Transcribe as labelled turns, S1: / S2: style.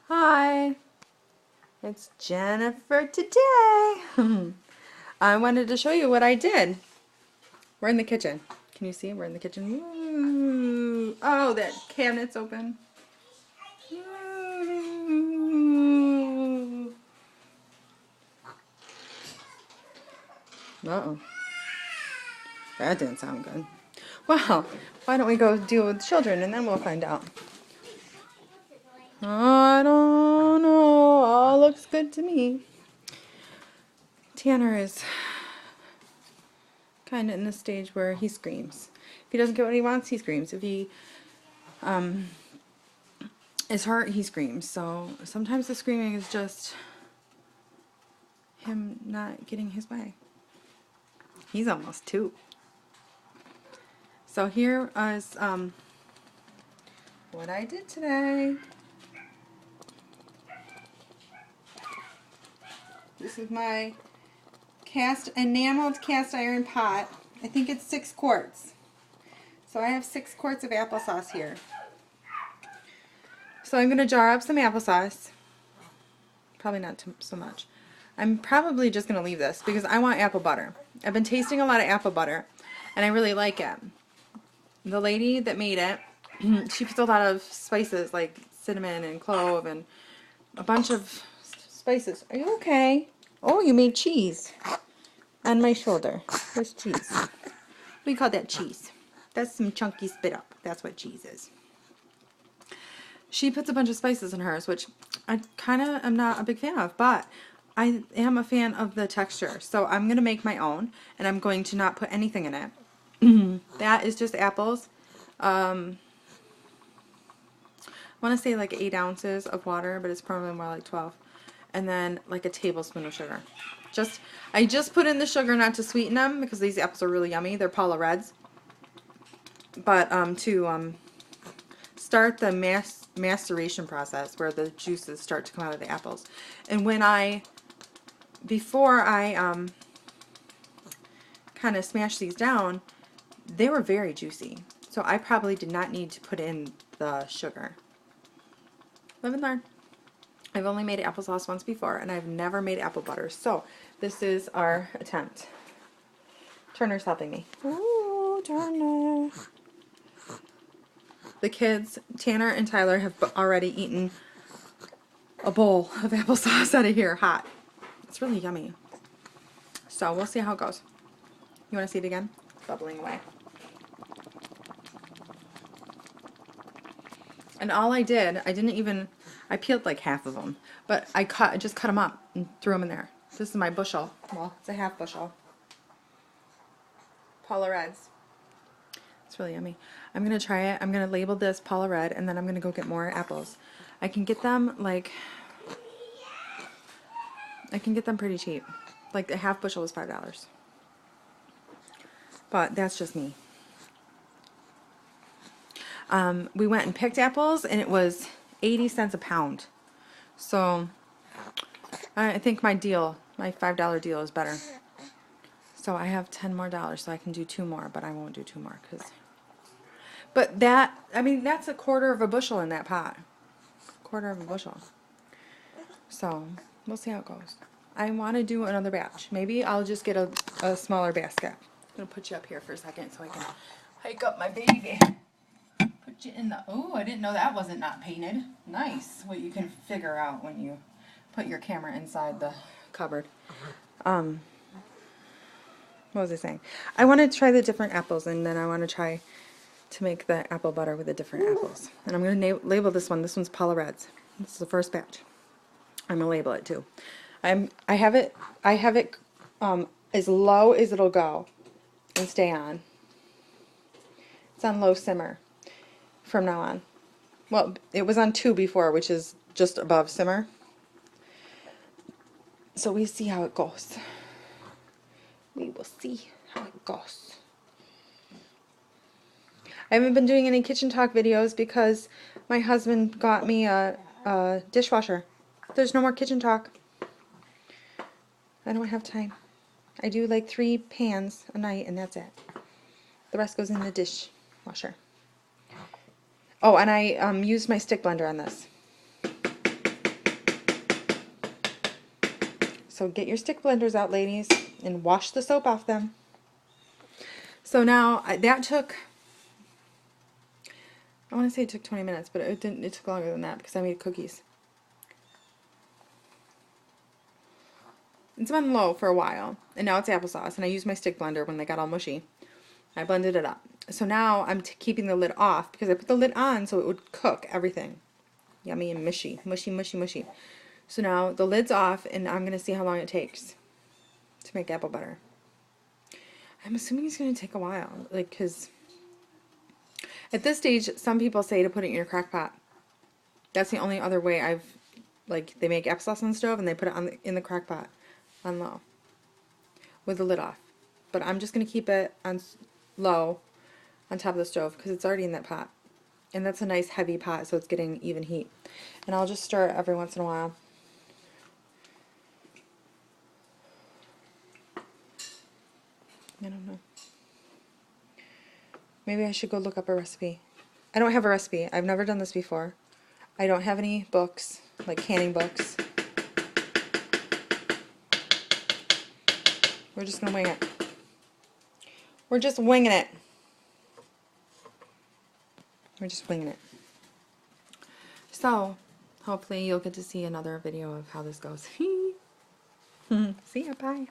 S1: Hi, it's Jennifer today. I wanted to show you what I did. We're in the kitchen. Can you see? We're in the kitchen. Ooh. Oh, that cabinet's open. Ooh. Uh-oh. That didn't sound good. Well, why don't we go deal with children and then we'll find out. I don't know. All looks good to me. Tanner is kind of in the stage where he screams. If he doesn't get what he wants, he screams. If he is hurt, he screams. So sometimes the screaming is just him not getting his way. He's almost 2. So here is what I did today. This is my enameled cast iron pot. I think it's 6 quarts. So I have 6 quarts of applesauce here. So I'm going to jar up some applesauce. Probably not so much. I'm probably just going to leave this because I want apple butter. I've been tasting a lot of apple butter and I really like it. The lady that made it, she puts a lot of spices like cinnamon and clove and a bunch of spices. Are you okay? Oh, you made cheese on my shoulder. Where's cheese? What do you call that cheese? That's some chunky spit up. That's what cheese is. She puts a bunch of spices in hers, which I kind of am not a big fan of, but I am a fan of the texture. So I'm going to make my own, and I'm going to not put anything in it. That is just apples. I want to say like 8 ounces of water, but it's probably more like 12. And then like a tablespoon of sugar. I just put in the sugar not to sweeten them because these apples are really yummy. They're Paula Reds. But to start the maceration process where the juices start to come out of the apples. And before I kind of smashed these down, they were very juicy. So I probably did not need to put in the sugar. Live and learn. I've only made applesauce once before, and I've never made apple butter. So this is our attempt. Turner's helping me. Ooh, Turner. The kids, Tanner and Tyler, have already eaten a bowl of applesauce out of here, hot. It's really yummy. So we'll see how it goes. You want to see it again? Bubbling away. And all I did, I peeled like half of them, but I just cut them up and threw them in there. This is my bushel. Well, it's a half bushel. Paula Reds. It's really yummy. I'm going to try it. I'm going to label this Paula Red, and then I'm going to go get more apples. I can get them pretty cheap. Like a half bushel was $5. But that's just me. We went and picked apples, and it was 80 cents a pound. So I think my $5 deal is better. So I have $10 more, so I can do 2 more, but I won't do 2 more But that's a quarter of a bushel in that pot. Quarter of a bushel. So we'll see how it goes. I want to do another batch. Maybe I'll just get a smaller basket. I'm gonna put you up here for a second so I can hike up my baby. Put you in the. Oh, I didn't know that wasn't not painted. Nice. What you can figure out when you put your camera inside the cupboard. What was I saying? I want to try the different apples, and then I want to try to make the apple butter with the different apples. And I'm going to label this one. This one's Paula Reds. This is the first batch. I'm going to label it too. I have it as low as it'll go and stay on. It's on low simmer from now on. Well, it was on 2 before, which is just above simmer. So we see how it goes. We will see how it goes. I haven't been doing any kitchen talk videos because my husband got me a dishwasher. There's no more kitchen talk. I don't have time. I do like 3 pans a night and that's it. The rest goes in the dishwasher. Oh, and I used my stick blender on this. So get your stick blenders out, ladies, and wash the soap off them. So now that took, I want to say it took 20 minutes, but it didn't. It took longer than that because I made cookies. It's been low for a while, and now it's applesauce, and I used my stick blender when they got all mushy. I blended it up. So now I'm keeping the lid off because I put the lid on so it would cook everything. Yummy and mushy. Mushy, mushy, mushy. So now the lid's off, and I'm going to see how long it takes to make apple butter. I'm assuming it's going to take a while, like, because at this stage, some people say to put it in your crock pot. That's the only other way I've, like, they make applesauce on the stove, and they put it in the crock pot on low with the lid off. But I'm just going to keep it on low on top of the stove because it's already in that pot. And that's a nice heavy pot, so it's getting even heat. And I'll just stir it every once in a while. I don't know. Maybe I should go look up a recipe. I don't have a recipe. I've never done this before. I don't have any books, like canning books. We're just going to wing it. We're just winging it. We're just winging it. So, hopefully you'll get to see another video of how this goes. See ya, bye.